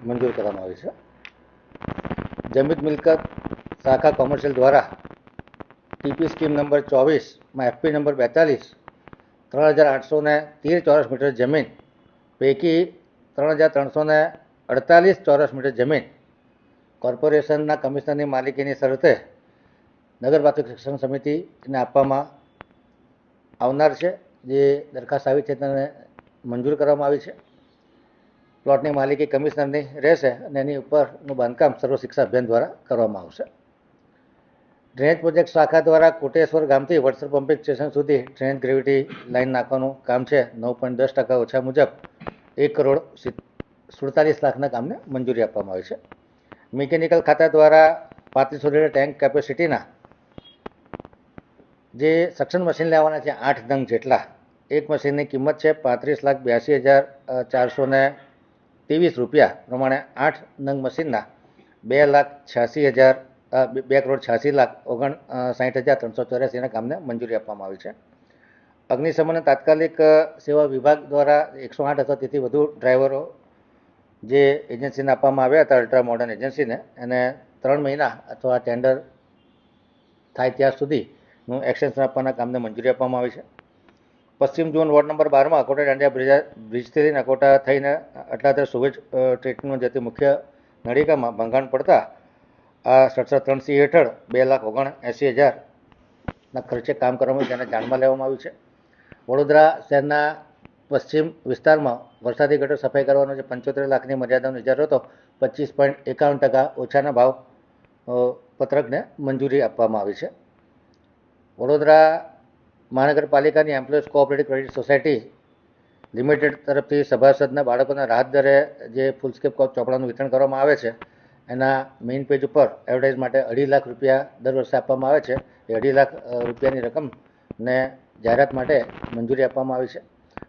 મંજૂર કરવામાં આવી છે. જમીન મિલકત શાખા કોમર્શિયલ દ્વારા ટીપી સ્કીમ નંબર 24માં એફપી નંબર 42 3,813 ચોરસ મીટર જમીન પૈકી 3,348 ચોરસ મીટર જમીન કોર્પોરેશનના કમિશનરની માલિકીની શરતે નગરપાલિકા શિક્ષણ સમિતિને આપવામાં આવનાર છે. જે દરખાસ્ત આવી છે તેને મંજૂર કરવામાં આવી છે. પ્લોટની માલિકી કમિશનરની રહેશે અને એની ઉપરનું બાંધકામ સર્વ શિક્ષા અભિયાન દ્વારા કરવામાં આવશે. ડ્રેનેજ પ્રોજેક્ટ શાખા દ્વારા કોટેશ્વર ગામથી વડસર પમ્પિંગ સ્ટેશન સુધી ડ્રેનેજ ગ્રેવિટી લાઇન નાખવાનું કામ છે. 9.10% ઓછા મુજબ 1,47 લાખના કામને મંજૂરી આપવામાં આવી છે. મિકેનિકલ ખાતા દ્વારા 3500 લીટર ટેન્ક કેપેસિટીના જે સક્શન મશીન લેવાના છે 8 નંગ જેટલા. એક મશીનની કિંમત છે 35,82,423 રૂપિયા પ્રમાણે 8 નંગ મશીનના 2,86,59,384ના કામને મંજૂરી આપવામાં આવી છે. અગ્નિશમન તાત્કાલિક સેવા વિભાગ દ્વારા 108 અથવા તેથી વધુ ડ્રાઈવરો જે એજન્સીને આપવામાં આવ્યા હતા, અલ્ટ્રા મોડર્ન એજન્સીને, એને 3 મહિના અથવા ટેન્ડર થાય ત્યાં સુધીનું એક્સટેન્શન આપવાના કામને મંજૂરી આપવામાં આવી છે. પશ્ચિમ ઝોન વોર્ડ નંબર 12માં અકોટા દાંડિયા બ્રિજથી લઈને અકોટા થઈને અટલાદર સુવેજ ટ્રીટમેન્ટ જતી મુખ્ય નળિકામાં ભંગાણ પડતા આ 67-3C હેઠળ 2,79,000ના ખર્ચે કામ કરવામાં તેને જાણમાં લેવામાં આવ્યું છે. વડોદરા શહેરના પશ્ચિમ વિસ્તારમાં વરસાદી ગટર સફાઈ કરવાનો જે 75 લાખની મર્યાદાનો ઇજારો હતો 25.51% ઓછાના ભાવ પત્રકને મંજૂરી આપવામાં આવી છે. વડોદરા મહાનગરપાલિકાની employees cooperative credit society limited તરફથી સભાસદના બાળકોના રાહત દરે જે ફૂલસ્કેપ ચોપડાનું વિતરણ કરવામાં આવે છે એના મેઇન પેજ ઉપર એડવર્ટાઇઝ માટે 2.5 લાખ રૂપિયા દર વર્ષે આપવામાં આવે છે. એ 2.5 લાખ રૂપિયાની રકમને જાહેરાત માટે મંજૂરી આપવામાં આવી છે.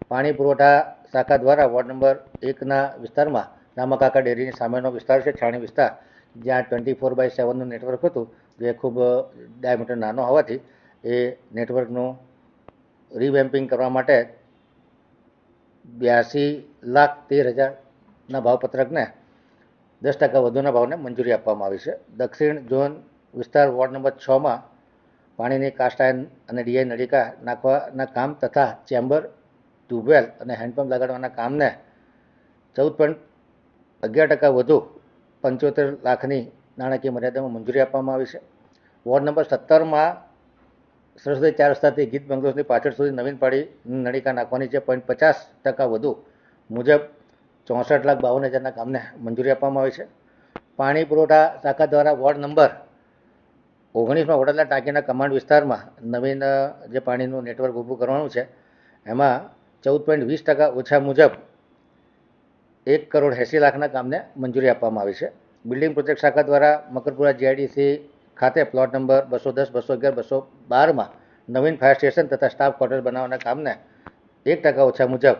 પાણી પુરવઠા શાખા દ્વારા વોર્ડ નંબર 1ના વિસ્તારમાં રામાકાકા ડેરીની સામેનો વિસ્તાર છે, છાણી વિસ્તાર, જ્યાં 24/7નું નેટવર્ક હતું, જે ખૂબ ડાયામીટર નાનો હોવાથી એ નેટવર્કનું રીવેમ્પિંગ કરવા માટે 82,13,000ના ભાવપત્રકને 10% વધુના ભાવને મંજૂરી આપવામાં આવી છે. દક્ષિણ ઝોન વિસ્તાર વોર્ડ નંબર 6માં પાણીની કાસ્ટ આયર્ન અને ડીઆઈ નળિકા નાખવાના કામ તથા ચેમ્બર, ટ્યુબવેલ અને હેન્ડપંપ લગાડવાના કામને 14.11% વધુ 75 લાખની નાણાકીય મર્યાદામાં મંજૂરી આપવામાં આવી છે. વોર્ડ નંબર 17માં સરસ્વતી 4 રસ્તાથી ગીત બંગલોની પાછળ સુધી નવીન પાડી નળિકા નાખવાની છે. 0.50% વધુ મુજબ 64,52,000ના કામને મંજૂરી આપવામાં આવી છે. પાણી પુરવઠા શાખા દ્વારા વોર્ડ નંબર 19માં વડોદરા ટાંકીના કમાન્ડ વિસ્તારમાં નવીન જે પાણીનું નેટવર્ક ઊભું કરવાનું છે એમાં 14.20% ઓછા મુજબ 1,80,00,000ના કામને મંજૂરી આપવામાં આવી છે. બિલ્ડિંગ પ્રોજેક્ટ શાખા દ્વારા મકરપુરા જીઆઈડીસી ખાતે પ્લોટ નંબર 210, 211, 212માં નવીન ફાયર સ્ટેશન તથા સ્ટાફ ક્વાર્ટર બનાવવાના કામને 1% ઓછા મુજબ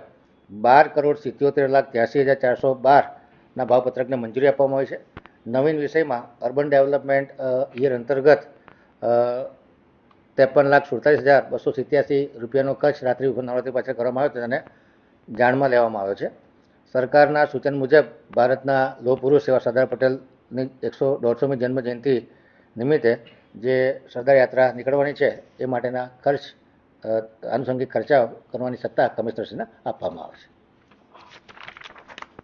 12,77,83,412ના ભાવપત્રકને મંજૂરી આપવામાં આવી છે. નવીન વિષયમાં અર્બન ડેવલપમેન્ટ યર અંતર્ગત 53,47,287 રૂપિયાનો ખર્ચ રાત્રિ નવરાત્રિ પાછળ કરવામાં આવ્યો તેને જાણમાં લેવામાં આવ્યો છે. સરકારના સૂચન મુજબ ભારતના લોહ પુરુષ એવા સરદાર પટેલની 150મી જન્મ જયંતિ નિમિત્તે જે સરદાર યાત્રા નીકળવાની છે એ માટેના ખર્ચ આનુષંગિક ખર્ચા કરવાની સત્તા કમિશનરશ્રીને આપવામાં આવે છે.